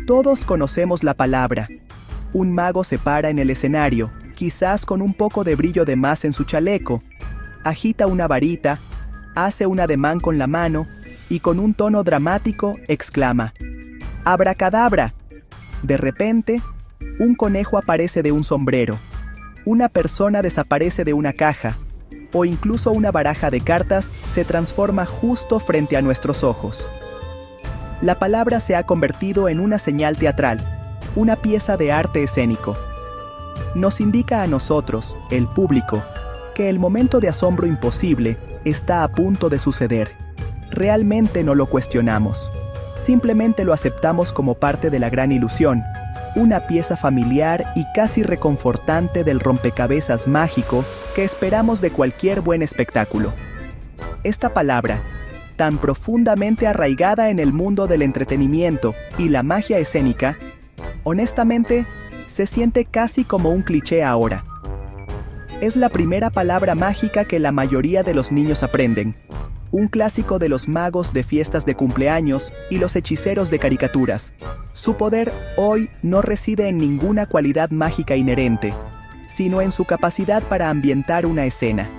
Todos conocemos la palabra. Un mago se para en el escenario, quizás con un poco de brillo de más en su chaleco. Agita una varita, hace un ademán con la mano y con un tono dramático exclama: ¡Abracadabra! De repente, un conejo aparece de un sombrero, una persona desaparece de una caja, o incluso una baraja de cartas se transforma justo frente a nuestros ojos. La palabra se ha convertido en una señal teatral, una pieza de arte escénico. Nos indica a nosotros, el público, que el momento de asombro imposible está a punto de suceder. Realmente no lo cuestionamos. Simplemente lo aceptamos como parte de la gran ilusión, una pieza familiar y casi reconfortante del rompecabezas mágico que esperamos de cualquier buen espectáculo. Esta palabra, tan profundamente arraigada en el mundo del entretenimiento y la magia escénica, honestamente, se siente casi como un cliché ahora. Es la primera palabra mágica que la mayoría de los niños aprenden, un clásico de los magos de fiestas de cumpleaños y los hechiceros de caricaturas. Su poder hoy no reside en ninguna cualidad mágica inherente, sino en su capacidad para ambientar una escena.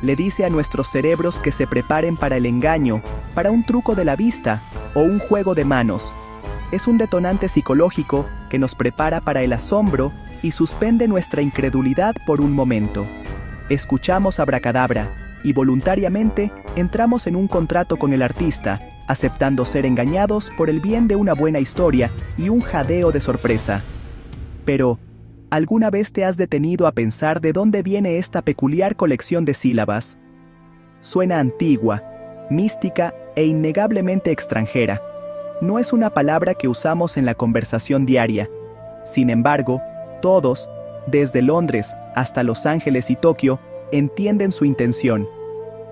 Le dice a nuestros cerebros que se preparen para el engaño, para un truco de la vista o un juego de manos. Es un detonante psicológico que nos prepara para el asombro y suspende nuestra incredulidad por un momento. Escuchamos abracadabra y voluntariamente entramos en un contrato con el artista, aceptando ser engañados por el bien de una buena historia y un jadeo de sorpresa. Pero, ¿alguna vez te has detenido a pensar de dónde viene esta peculiar colección de sílabas? Suena antigua, mística e innegablemente extranjera. No es una palabra que usamos en la conversación diaria. Sin embargo, todos, desde Londres hasta Los Ángeles y Tokio, entienden su intención.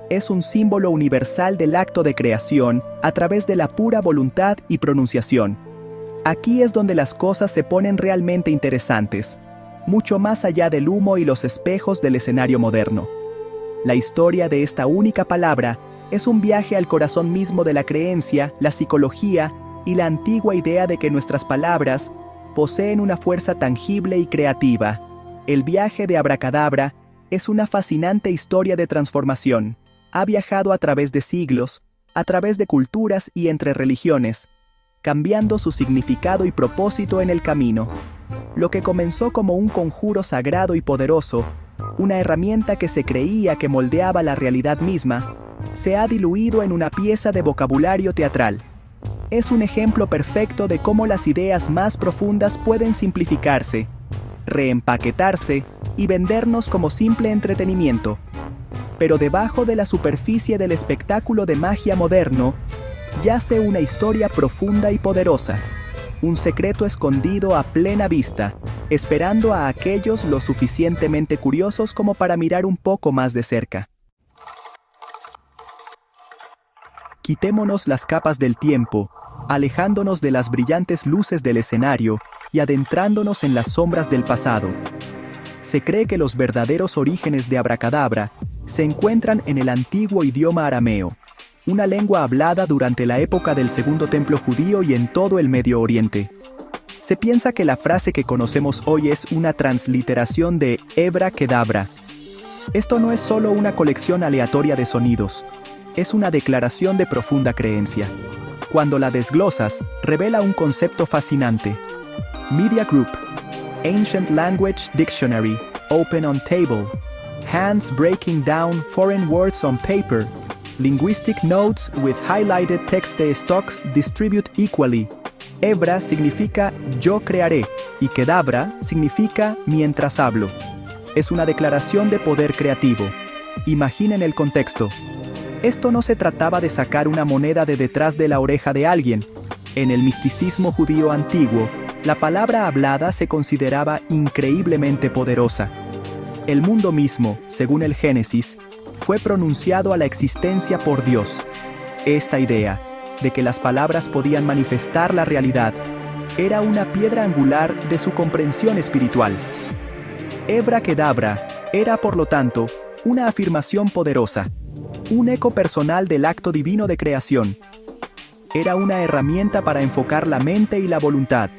Es un símbolo universal del acto de creación a través de la pura voluntad y pronunciación. Aquí es donde las cosas se ponen realmente interesantes, mucho más allá del humo y los espejos del escenario moderno. La historia de esta única palabra es un viaje al corazón mismo de la creencia, la psicología y la antigua idea de que nuestras palabras poseen una fuerza tangible y creativa. El viaje de abracadabra es una fascinante historia de transformación. Ha viajado a través de siglos, a través de culturas y entre religiones, cambiando su significado y propósito en el camino. Lo que comenzó como un conjuro sagrado y poderoso, una herramienta que se creía que moldeaba la realidad misma, se ha diluido en una pieza de vocabulario teatral. Es un ejemplo perfecto de cómo las ideas más profundas pueden simplificarse, reempaquetarse y vendernos como simple entretenimiento. Pero debajo de la superficie del espectáculo de magia moderno, yace una historia profunda y poderosa, un secreto escondido a plena vista, esperando a aquellos lo suficientemente curiosos como para mirar un poco más de cerca. Quitémonos las capas del tiempo, alejándonos de las brillantes luces del escenario y adentrándonos en las sombras del pasado. Se cree que los verdaderos orígenes de abracadabra se encuentran en el antiguo idioma arameo, una lengua hablada durante la época del Segundo Templo judío y en todo el Medio Oriente. Se piensa que la frase que conocemos hoy es una transliteración de Hebra Kedabra. Esto no es solo una colección aleatoria de sonidos, es una declaración de profunda creencia. Cuando la desglosas, revela un concepto fascinante. Media Group, Ancient Language Dictionary, Open on Table, Hands Breaking Down Foreign Words on Paper, Linguistic Notes with Highlighted Text Stocks Distribute Equally. Hebra significa yo crearé y Kedabra significa mientras hablo. Es una declaración de poder creativo. Imaginen el contexto. Esto no se trataba de sacar una moneda de detrás de la oreja de alguien. En el misticismo judío antiguo, la palabra hablada se consideraba increíblemente poderosa. El mundo mismo, según el Génesis, fue pronunciado a la existencia por Dios. Esta idea, de que las palabras podían manifestar la realidad, era una piedra angular de su comprensión espiritual. Hebra Kedabra era, por lo tanto, una afirmación poderosa, un eco personal del acto divino de creación. Era una herramienta para enfocar la mente y la voluntad,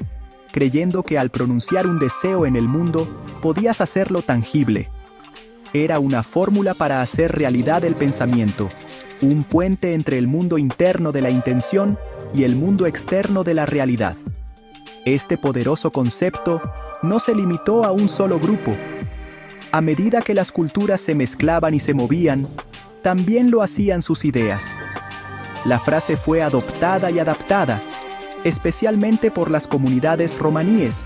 creyendo que al pronunciar un deseo en el mundo, podías hacerlo tangible. Era una fórmula para hacer realidad el pensamiento, un puente entre el mundo interno de la intención y el mundo externo de la realidad. Este poderoso concepto no se limitó a un solo grupo. A medida que las culturas se mezclaban y se movían, también lo hacían sus ideas. La frase fue adoptada y adaptada, especialmente por las comunidades romaníes,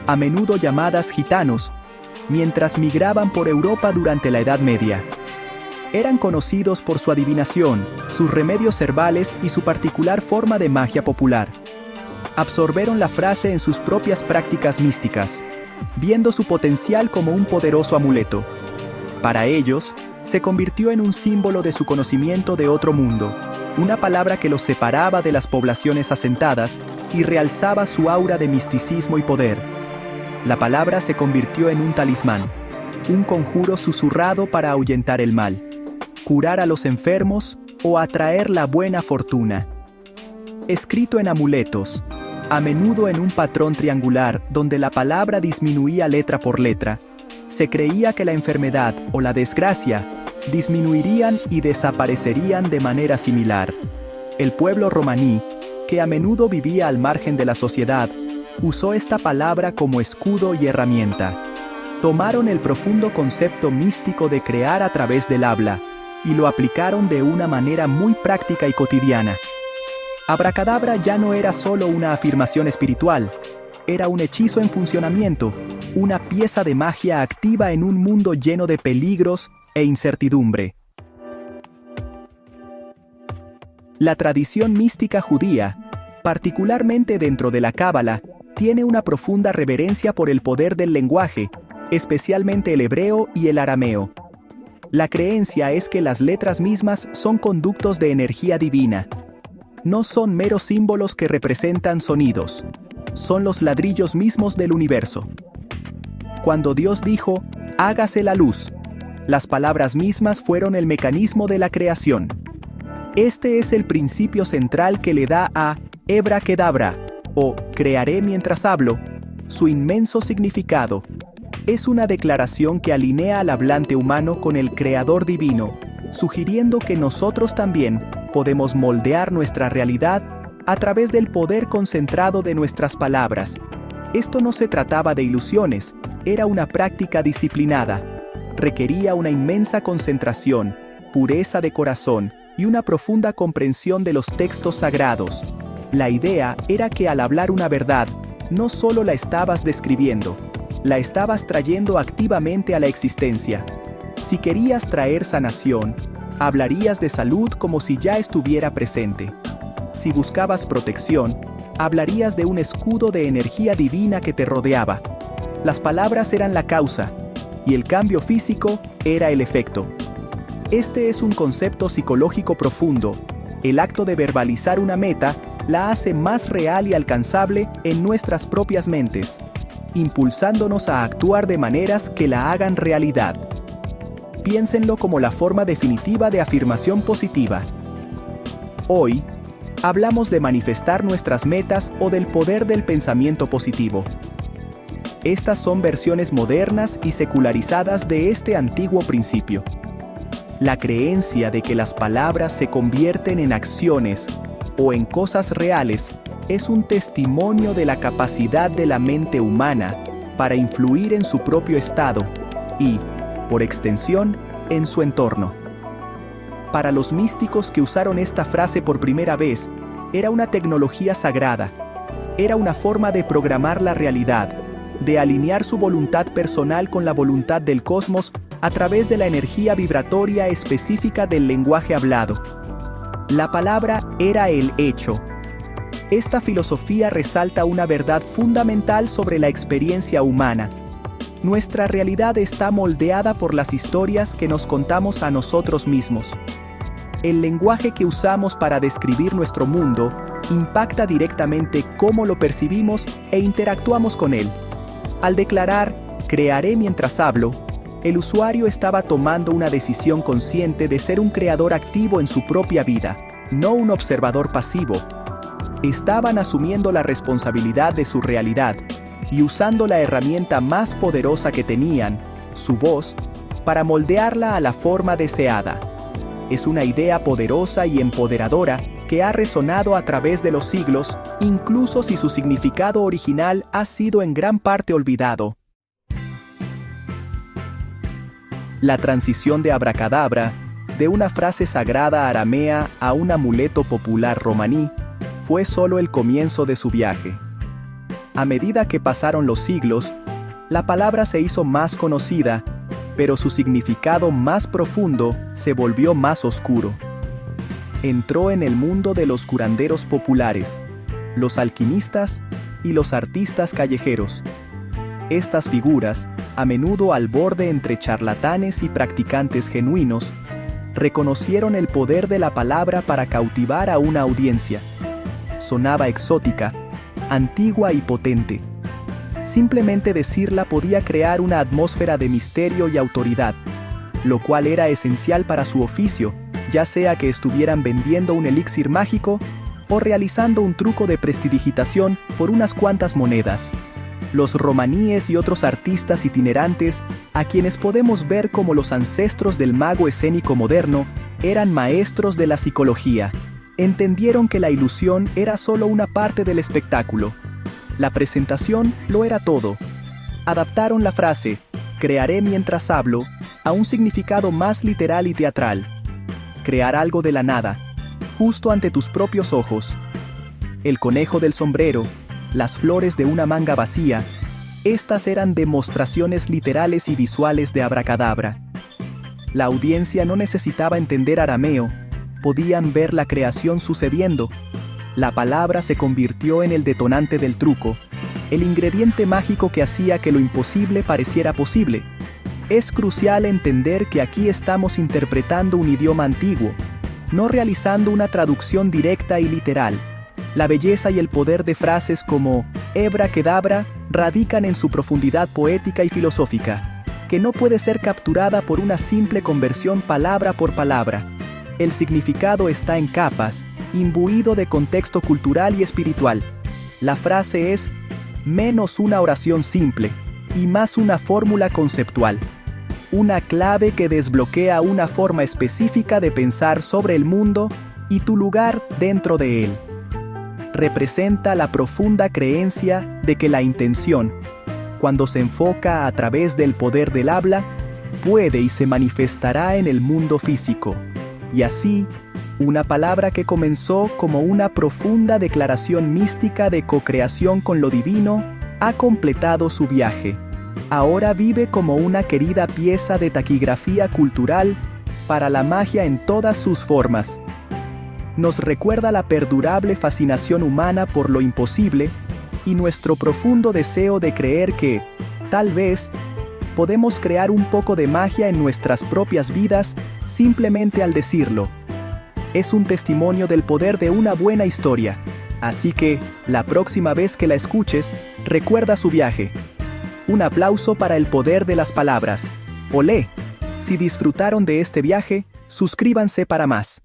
a menudo llamadas gitanos, mientras migraban por Europa durante la Edad Media. Eran conocidos por su adivinación, sus remedios herbales y su particular forma de magia popular. Absorbieron la frase en sus propias prácticas místicas, viendo su potencial como un poderoso amuleto. Para ellos, se convirtió en un símbolo de su conocimiento de otro mundo, una palabra que los separaba de las poblaciones asentadas y realzaba su aura de misticismo y poder. La palabra se convirtió en un talismán, un conjuro susurrado para ahuyentar el mal, curar a los enfermos o atraer la buena fortuna. Escrito en amuletos, a menudo en un patrón triangular donde la palabra disminuía letra por letra, se creía que la enfermedad o la desgracia disminuirían y desaparecerían de manera similar. El pueblo romaní, que a menudo vivía al margen de la sociedad, usó esta palabra como escudo y herramienta. Tomaron el profundo concepto místico de crear a través del habla y lo aplicaron de una manera muy práctica y cotidiana. Abracadabra ya no era solo una afirmación espiritual, era un hechizo en funcionamiento, una pieza de magia activa en un mundo lleno de peligros e incertidumbre. La tradición mística judía, particularmente dentro de la Cábala, tiene una profunda reverencia por el poder del lenguaje, especialmente el hebreo y el arameo. La creencia es que las letras mismas son conductos de energía divina. No son meros símbolos que representan sonidos, son los ladrillos mismos del universo. Cuando Dios dijo, hágase la luz, las palabras mismas fueron el mecanismo de la creación. Este es el principio central que le da a Hebra Kedabra, o crearé mientras hablo, su inmenso significado. Es una declaración que alinea al hablante humano con el Creador divino, sugiriendo que nosotros también podemos moldear nuestra realidad a través del poder concentrado de nuestras palabras. Esto no se trataba de ilusiones, era una práctica disciplinada. Requería una inmensa concentración, pureza de corazón y una profunda comprensión de los textos sagrados. La idea era que al hablar una verdad, no solo la estabas describiendo, la estabas trayendo activamente a la existencia. Si querías traer sanación, hablarías de salud como si ya estuviera presente. Si buscabas protección, hablarías de un escudo de energía divina que te rodeaba. Las palabras eran la causa, y el cambio físico era el efecto. Este es un concepto psicológico profundo. El acto de verbalizar una meta la hace más real y alcanzable en nuestras propias mentes, impulsándonos a actuar de maneras que la hagan realidad. Piénsenlo como la forma definitiva de afirmación positiva. Hoy, hablamos de manifestar nuestras metas o del poder del pensamiento positivo. Estas son versiones modernas y secularizadas de este antiguo principio. La creencia de que las palabras se convierten en acciones o en cosas reales es un testimonio de la capacidad de la mente humana para influir en su propio estado y, por extensión, en su entorno. Para los místicos que usaron esta frase por primera vez, era una tecnología sagrada. Era una forma de programar la realidad, de alinear su voluntad personal con la voluntad del cosmos a través de la energía vibratoria específica del lenguaje hablado. La palabra era el hecho. Esta filosofía resalta una verdad fundamental sobre la experiencia humana. Nuestra realidad está moldeada por las historias que nos contamos a nosotros mismos. El lenguaje que usamos para describir nuestro mundo impacta directamente cómo lo percibimos e interactuamos con él. Al declarar, crearé mientras hablo, el usuario estaba tomando una decisión consciente de ser un creador activo en su propia vida. no un observador pasivo. Estaban asumiendo la responsabilidad de su realidad y usando la herramienta más poderosa que tenían, su voz, para moldearla a la forma deseada. Es una idea poderosa y empoderadora que ha resonado a través de los siglos, incluso si su significado original ha sido en gran parte olvidado. La transición de abracadabra, de una frase sagrada aramea a un amuleto popular romaní, fue solo el comienzo de su viaje. A medida que pasaron los siglos, la palabra se hizo más conocida, pero su significado más profundo se volvió más oscuro. Entró en el mundo de los curanderos populares, los alquimistas y los artistas callejeros. Estas figuras, a menudo al borde entre charlatanes y practicantes genuinos, reconocieron el poder de la palabra para cautivar a una audiencia. Sonaba exótica, antigua y potente. Simplemente decirla podía crear una atmósfera de misterio y autoridad, lo cual era esencial para su oficio, ya sea que estuvieran vendiendo un elixir mágico o realizando un truco de prestidigitación por unas cuantas monedas. Los romaníes y otros artistas itinerantes, a quienes podemos ver como los ancestros del mago escénico moderno, eran maestros de la psicología. Entendieron que la ilusión era solo una parte del espectáculo. La presentación lo era todo. Adaptaron la frase, crearé mientras hablo, a un significado más literal y teatral. Crear algo de la nada, justo ante tus propios ojos. El conejo del sombrero, las flores de una manga vacía, estas eran demostraciones literales y visuales de abracadabra. La audiencia no necesitaba entender arameo, podían ver la creación sucediendo. La palabra se convirtió en el detonante del truco, el ingrediente mágico que hacía que lo imposible pareciera posible. Es crucial entender que aquí estamos interpretando un idioma antiguo, no realizando una traducción directa y literal. La belleza y el poder de frases como "hebra-kedabra" radican en su profundidad poética y filosófica, que no puede ser capturada por una simple conversión palabra por palabra. El significado está en capas, imbuido de contexto cultural y espiritual. La frase es menos una oración simple y más una fórmula conceptual. Una clave que desbloquea una forma específica de pensar sobre el mundo y tu lugar dentro de él. Representa la profunda creencia de que la intención, cuando se enfoca a través del poder del habla, puede y se manifestará en el mundo físico. Y así, una palabra que comenzó como una profunda declaración mística de co-creación con lo divino, ha completado su viaje. Ahora vive como una querida pieza de taquigrafía cultural para la magia en todas sus formas. Nos recuerda la perdurable fascinación humana por lo imposible y nuestro profundo deseo de creer que, tal vez, podemos crear un poco de magia en nuestras propias vidas simplemente al decirlo. Es un testimonio del poder de una buena historia, así que, la próxima vez que la escuches, recuerda su viaje. Un aplauso para el poder de las palabras. ¡Olé! Si disfrutaron de este viaje, suscríbanse para más.